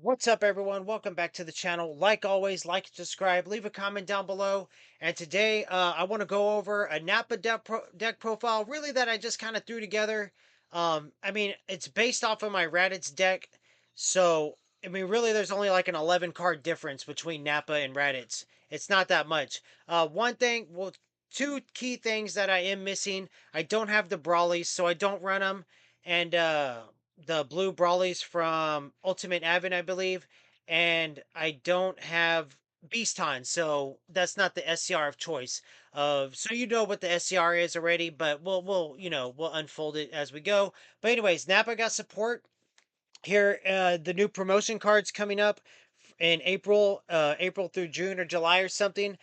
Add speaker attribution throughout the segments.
Speaker 1: What's up, everyone? Welcome back to the channel. Like always, like, subscribe, leave a comment down below. And today, I want to go over a Nappa deck profile, really that I just kind of threw together. I mean, it's based off of my Raditz deck, so I mean, really, there's only like an 11 card difference between Nappa and Raditz. It's not that much. One thing, well, two key things that I am missing. I don't have the Brawlies, so I don't run them, and the blue Brawlies from Ultimate Advent, I believe, and I don't have Beaston, so that's not the SCR of choice. So you know what the SCR is already, but we'll unfold it as we go. But anyways, Nappa got support here. The new promotion cards coming up in April through June or July or something.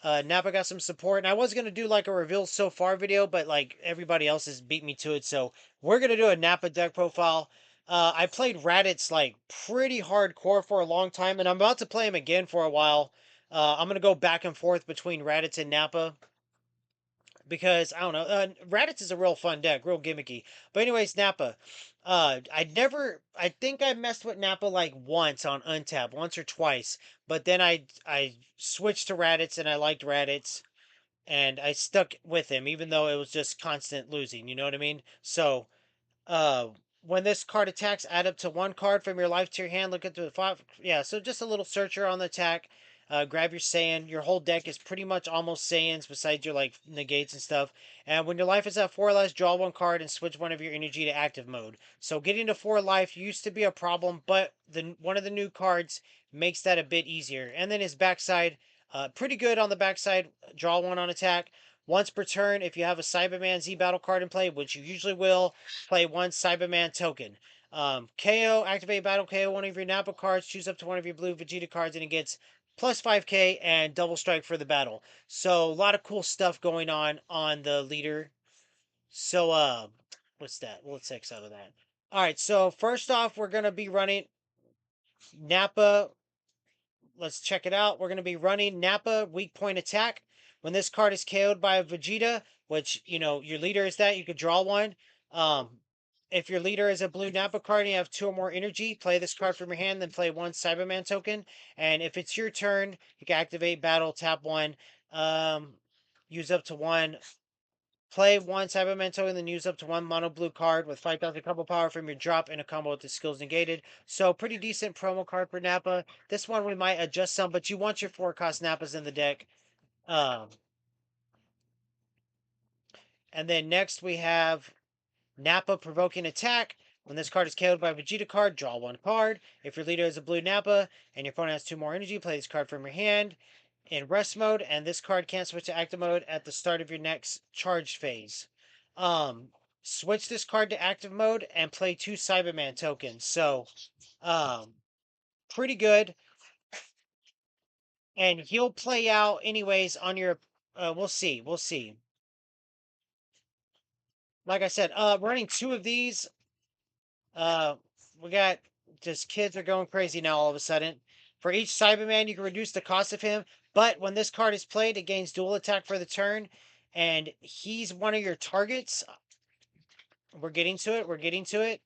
Speaker 1: Nappa got some support, and I was gonna do like a reveal so far video, but like everybody else has beat me to it, so we're gonna do a Nappa deck profile. I played Raditz like pretty hardcore for a long time, and I'm about to play him again for a while. I'm gonna go back and forth between Raditz and Nappa because I don't know. Raditz is a real fun deck, real gimmicky. But anyways, Nappa. I think I messed with Nappa like once on Untap, once or twice. But then I switched to Raditz and I liked Raditz and I stuck with him, even though it was just constant losing. You know what I mean? So uh, when this card attacks, add up to one card from your life to your hand. Look at the five. Yeah, so just a little searcher on the attack. Grab your Saiyan. Your whole deck is pretty much almost Saiyans, besides your like negates and stuff. And when your life is at four or less, draw one card and switch one of your energy to active mode. So getting to four life used to be a problem, but the one of the new cards makes that a bit easier. And then his backside, pretty good on the backside. Draw one on attack. Once per turn, if you have a Cyberman Z battle card in play, which you usually will, play one Cyberman token. KO, activate battle KO one of your Nappa cards, choose up to one of your blue Vegeta cards, and it gets plus 5k and double strike for the battle. So a lot of cool stuff going on the leader. So what's that? Let's X out of that. All right, so first off, we're gonna be running Nappa. Let's check it out. We're going to be running Nappa weak point attack. When this card is KO'd by a Vegeta, which, you know, your leader is that, you could draw one. Um, if your leader is a blue Nappa card and you have two or more energy, play this card from your hand, then play one Cyberman token. And if it's your turn, you can activate battle, tap one, um, use up to one. Play one Cyberman token, then use up to one mono blue card with 5,000 combo power from your drop in a combo with the skills negated. So pretty decent promo card for Nappa. This one we might adjust some, but you want your 4 cost Nappas in the deck. Um, and then next we have Nappa provoking attack. When this card is KO'd by a Vegeta card, draw one card. If your leader is a blue Nappa and your opponent has two more energy, play this card from your hand in rest mode, and this card can't switch to active mode at the start of your next charge phase. Um, Switch this card to active mode and play two Cyberman tokens. So, um, pretty good, and he'll play out anyways on your. We'll see. We'll see. Like I said, running two of these. Uh, we got just kids are going crazy now all of a sudden. For each Cyberman, you can reduce the cost of him, but when this card is played, it gains dual attack for the turn, and he's one of your targets. We're getting to it. We're getting to it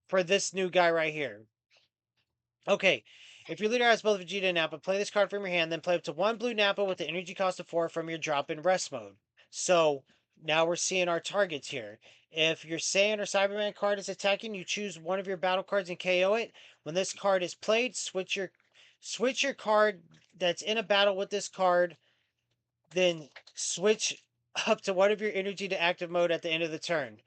Speaker 1: for this new guy right here. Okay, if your leader has both Vegeta and Nappa, play this card from your hand, then play up to one blue Nappa with the energy cost of 4 from your drop in rest mode. So now we're seeing our targets here. If your Saiyan or Cyberman card is attacking, you choose one of your battle cards and KO it. When this card is played, switch your card that's in a battle with this card, then switch up to one of your energy to active mode at the end of the turn.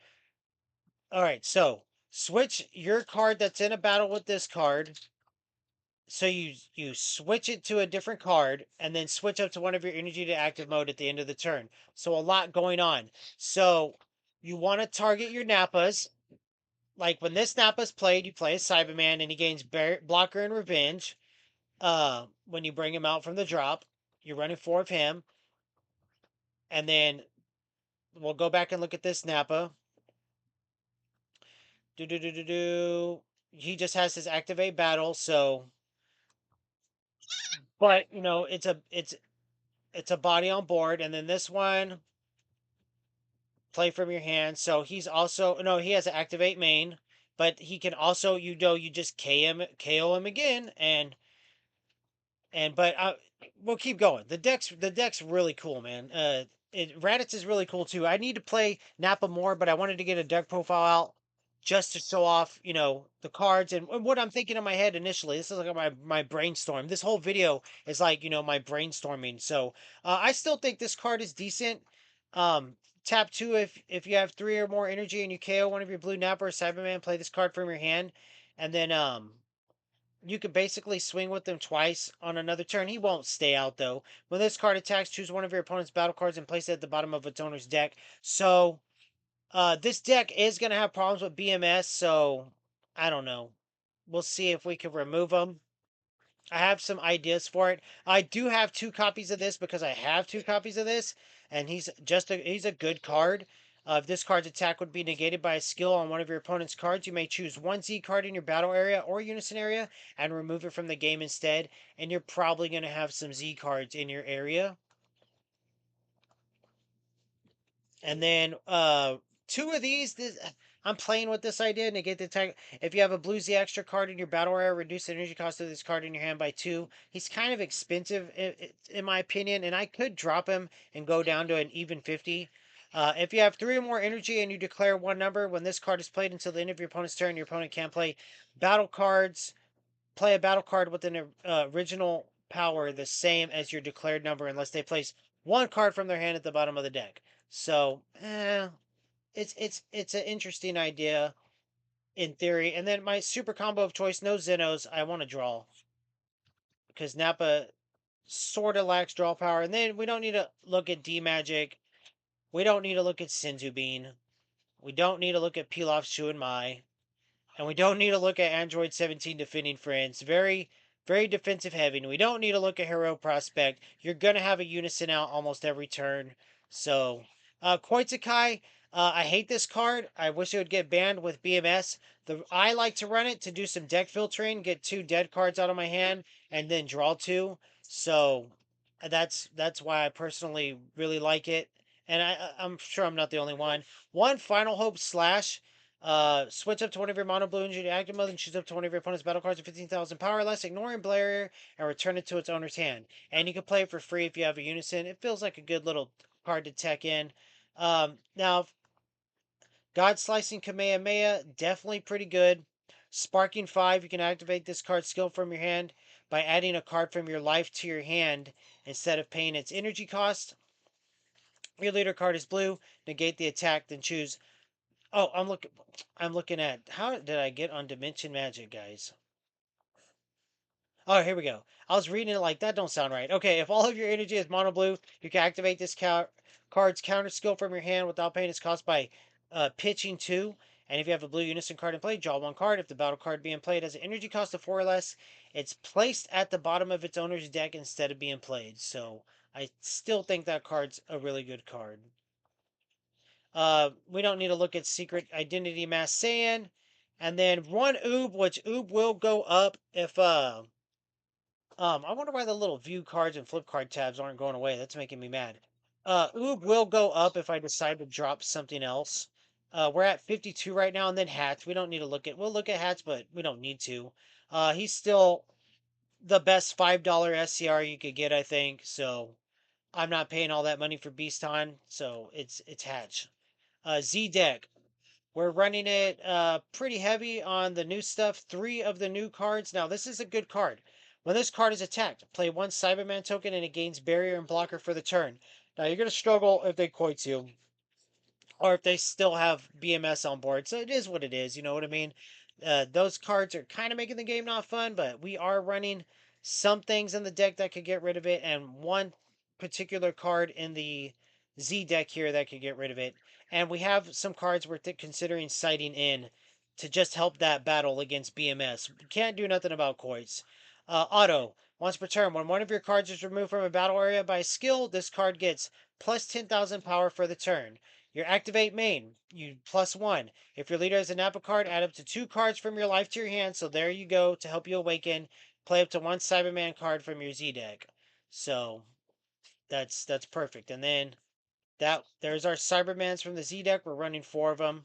Speaker 1: All right, so switch your card that's in a battle with this card. So you switch it to a different card and then switch up to one of your energy to active mode at the end of the turn. So a lot going on. So you want to target your Nappas. Like when this Nappa's played, you play a Cyberman and he gains blocker and revenge. When you bring him out from the drop, you're running 4 of him. And then we'll go back and look at this Nappa. Do do do do do. He just has his activate battle, so but you know it's a body on board, and then this one play from your hand. So he's also no, he has an activate main, but he can also, you just KO him again, and but we'll keep going. The deck's really cool, man. Raditz is really cool too. I need to play Nappa more, but I wanted to get a deck profile out just to show off, the cards and what I'm thinking in my head initially. This is like my brainstorm. This whole video is like, my brainstorming. So I still think this card is decent. Um, Tap two if you have three or more energy and you KO one of your blue Nappa or Cyberman, play this card from your hand, and then you could basically swing with them twice on another turn. He won't stay out though. When this card attacks, choose one of your opponent's battle cards and place it at the bottom of its owner's deck. So this deck is gonna have problems with BMS. So I don't know. We'll see if we can remove them. I have some ideas for it. I do have two copies of this because I have two copies of this, and he's a good card. If this card's attack would be negated by a skill on one of your opponent's cards, you may choose one Z card in your battle area or unison area and remove it from the game instead. And you're probably going to have some Z cards in your area. And then two of these, I'm playing with this idea. Negate the attack. If you have a blue Z extra card in your battle area, reduce the energy cost of this card in your hand by 2. He's kind of expensive in my opinion, and I could drop him and go down to an even 50. If you have 3 or more energy and you declare one number, when this card is played until the end of your opponent's turn, your opponent can't battle cards. Play a battle card with an original power the same as your declared number unless they place one card from their hand at the bottom of the deck. So, it's an interesting idea in theory. And then my super combo of choice, no Zenos. I want to draw because Nappa sort of lacks draw power. And then we don't need to look at D Magic. We don't need to look at Senzu Bean. We don't need to look at Pilaf Shu and Mai. And we don't need to look at Android 17 defending France. Very, very defensive heavy. And we don't need to look at Hero Prospect. You're going to have a unison out almost every turn. So, Koitsukai, I hate this card. I wish it would get banned with BMS. I like to run it to do some deck filtering, get 2 dead cards out of my hand, and then draw 2. So, that's why I personally really like it. And I'm sure I'm not the only one. One Final Hope Slash. Switch up to one of your mono blue engine active mode and choose up to one of your opponent's battle cards with 15,000 power or less, ignoring barrier, and return it to its owner's hand. And you can play it for free if you have a unison. It feels like a good little card to tech in. Now, God Slicing Kamehameha, definitely pretty good. Sparking 5, you can activate this card skill from your hand by adding a card from your life to your hand instead of paying its energy cost. Your leader card is blue. Negate the attack, then choose. Oh, I'm looking at how did I get on Dimension Magic, guys? Oh, here we go. I was reading it like that don't sound right. Okay, if all of your energy is mono blue, you can activate this card's counter skill from your hand without paying its cost by pitching 2. And if you have a blue unison card in play, draw 1 card. If the battle card being played has an energy cost of 4 or less, it's placed at the bottom of its owner's deck instead of being played. So I still think that card's a really good card. We don't need to look at Secret Identity Mass Saiyan. And then one Oob, which Oob will go up if I wonder why the little view cards and flip card tabs aren't going away. That's making me mad. Oob will go up if I decide to drop something else. We're at 52 right now, and then Hats. We don't need to look at. We'll look at Hats, but we don't need to. He's still the best $5 SCR you could get, I think. So I'm not paying all that money for Beaston, so it's Hatch. Z deck. We're running it pretty heavy on the new stuff. 3 of the new cards. Now, this is a good card. When this card is attacked, play 1 Cyberman token and it gains barrier and blocker for the turn. Now, you're going to struggle if they quote you or if they still have BMS on board. So it is what it is. You know what I mean? Those cards are kind of making the game not fun, but we are running some things in the deck that could get rid of it, and one particular card in the Z deck here that could get rid of it. And we have some cards we're considering citing in to just help that battle against BMS. We can't do nothing about Coits. Auto. Once per turn, when one of your cards is removed from a battle area by skill, this card gets plus 10,000 power for the turn. Your activate main, you +1. If your leader has a Nappa card, add up to 2 cards from your life to your hand. So there you go to help you awaken. Play up to 1 Cyberman card from your Z deck. So that's perfect. And then there's our Cybermans from the Z deck. We're running 4 of them.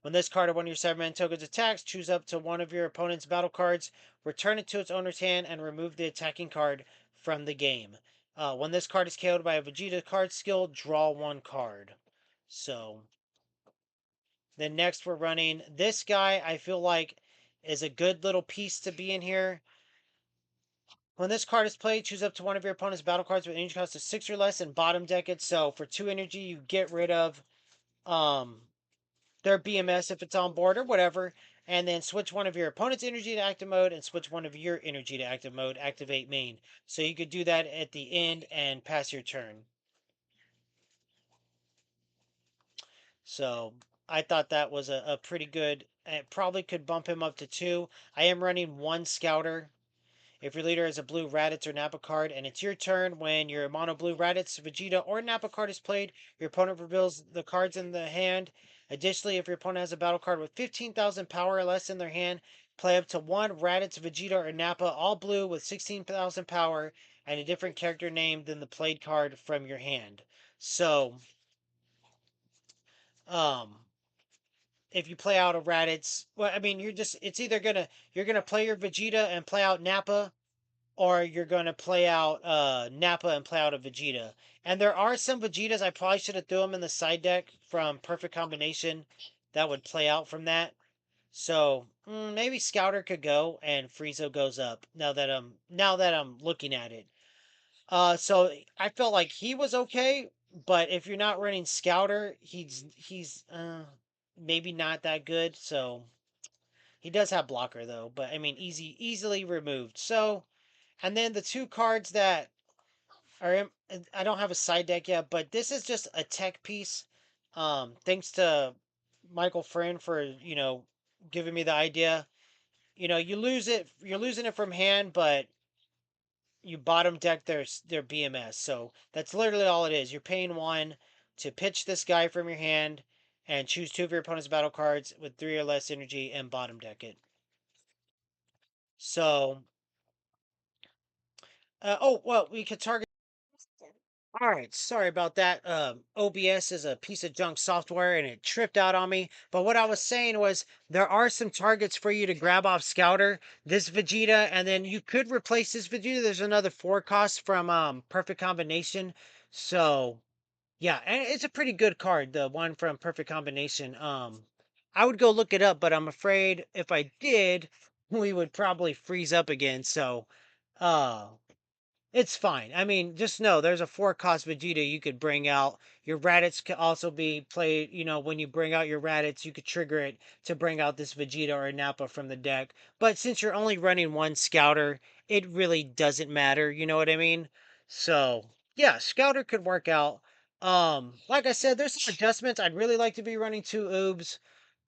Speaker 1: When this card or one of your Cyberman tokens attacks, choose up to one of your opponent's battle cards, return it to its owner's hand, and remove the attacking card from the game. When this card is KO'd by a Vegeta card skill, draw one card. So then next we're running this guy. I feel like is a good little piece to be in here. When this card is played, choose up to one of your opponent's battle cards with energy cost of 6 or less and bottom deck it. So for 2 energy, you get rid of um their BMS if it's on board or whatever, and then switch one of your opponent's energy to active mode and switch one of your energy to active mode, activate main. So you could do that at the end and pass your turn. So I thought that was a pretty good. It probably could bump him up to 2. I am running 1 scouter. If your leader has a blue Raditz or Nappa card and it's your turn, when your mono blue Raditz, Vegeta, or Nappa card is played, your opponent reveals the cards in the hand. Additionally, if your opponent has a battle card with 15,000 power or less in their hand, play up to 1 Raditz, Vegeta, or Nappa, all blue with 16,000 power and a different character name than the played card from your hand. So, um, if you play out a Raditz, well, I mean, it's either you're gonna play your Vegeta and play out Nappa, or you're going to play out Nappa and play out a Vegeta. And there are some Vegetas I probably should have threw them in the side deck from Perfect Combination that would play out from that. So maybe Scouter could go and Frieza goes up. Now that I'm looking at it. So I felt like he was okay, but if you're not running Scouter, he's maybe not that good. So he does have blocker though, but I mean easily removed. So and then the 2 cards that I don't have a side deck yet, but this is just a tech piece. Thanks to Michael Friend for giving me the idea. You're losing it from hand, but you bottom deck their BMS. So that's literally all it is. You're paying 1 to pitch this guy from your hand and choose 2 of your opponent's battle cards with 3 or less energy and bottom deck it. So, oh well, we could target. All right, sorry about that. OBS is a piece of junk software and it tripped out on me. But what I was saying was there are some targets for you to grab off Scouter, this Vegeta, and then you could replace this Vegeta. There's another 4 cost from Perfect Combination. So yeah, and it's a pretty good card, the one from Perfect Combination. I would go look it up, but I'm afraid if I did, we would probably freeze up again. So uh it's fine. I mean, just know there's a 4 cost Vegeta you could bring out. Your Raditz could also be played, when you bring out your Raditz, you could trigger it to bring out this Vegeta or Nappa from the deck. But since you're only running 1 Scouter, it really doesn't matter, you know what I mean? So, yeah, Scouter could work out. Like I said, there's some adjustments. I'd really like to be running 2 Oobs.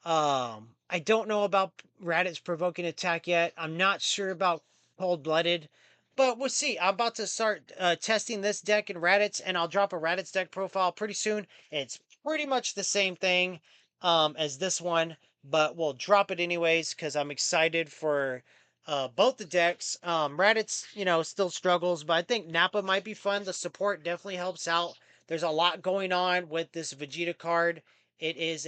Speaker 1: I don't know about Raditz provoking attack yet. I'm not sure about Cold Blooded. But we'll see. I'm about to start testing this deck in Raditz, and I'll drop a Raditz deck profile pretty soon. It's pretty much the same thing as this one, but we'll drop it anyways because I'm excited for both the decks. Raditz, still struggles, but I think Nappa might be fun. The support definitely helps out. There's a lot going on with this Vegeta card. It is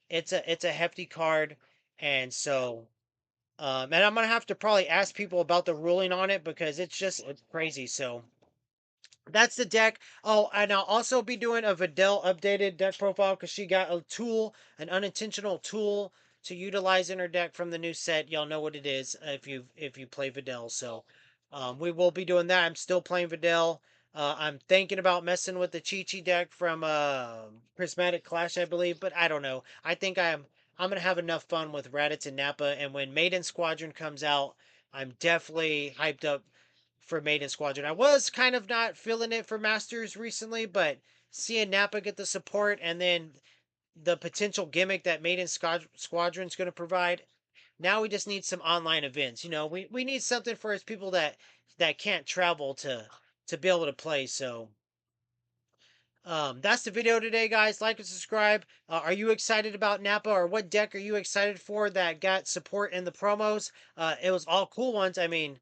Speaker 1: it's a hefty card, and so and I'm gonna have to probably ask people about the ruling on it because it's crazy. So that's the deck. Oh, and I'll also be doing a Videl updated deck profile because she got a tool, an unintentional tool to utilize in her deck from the new set. Y'all know what it is if you play Videl. So we will be doing that. I'm still playing Videl. I'm thinking about messing with the Chi Chi deck from Prismatic Clash, I believe, but I don't know. I think I'm gonna have enough fun with Raditz and Nappa, and when Maiden Squadron comes out, I'm definitely hyped up for Maiden Squadron. I was kind of not feeling it for Masters recently, but seeing Nappa get the support and then the potential gimmick that Squadron's going to provide, now we just need some online events. We need something for us people that can't travel to be able to play. So that's the video today, guys. Like and subscribe. Are you excited about Nappa, or what deck are you excited for that got support in the promos? It was all cool ones. I mean,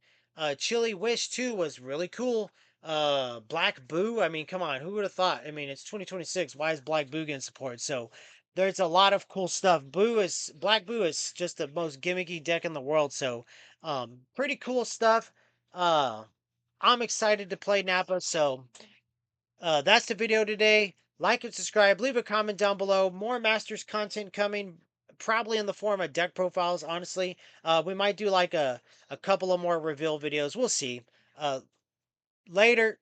Speaker 1: Chili Wish 2 was really cool. Black Boo. I mean, come on, who would have thought? I mean, it's 2026. Why is Black Boo getting support? So, there's a lot of cool stuff. Black Boo is just the most gimmicky deck in the world. So, pretty cool stuff. Uh, I'm excited to play Nappa. So, that's the video today. Like and subscribe. Leave a comment down below. More Masters content coming, probably in the form of deck profiles. Honestly, we might do like a couple of more reveal videos. We'll see. Uh, Later.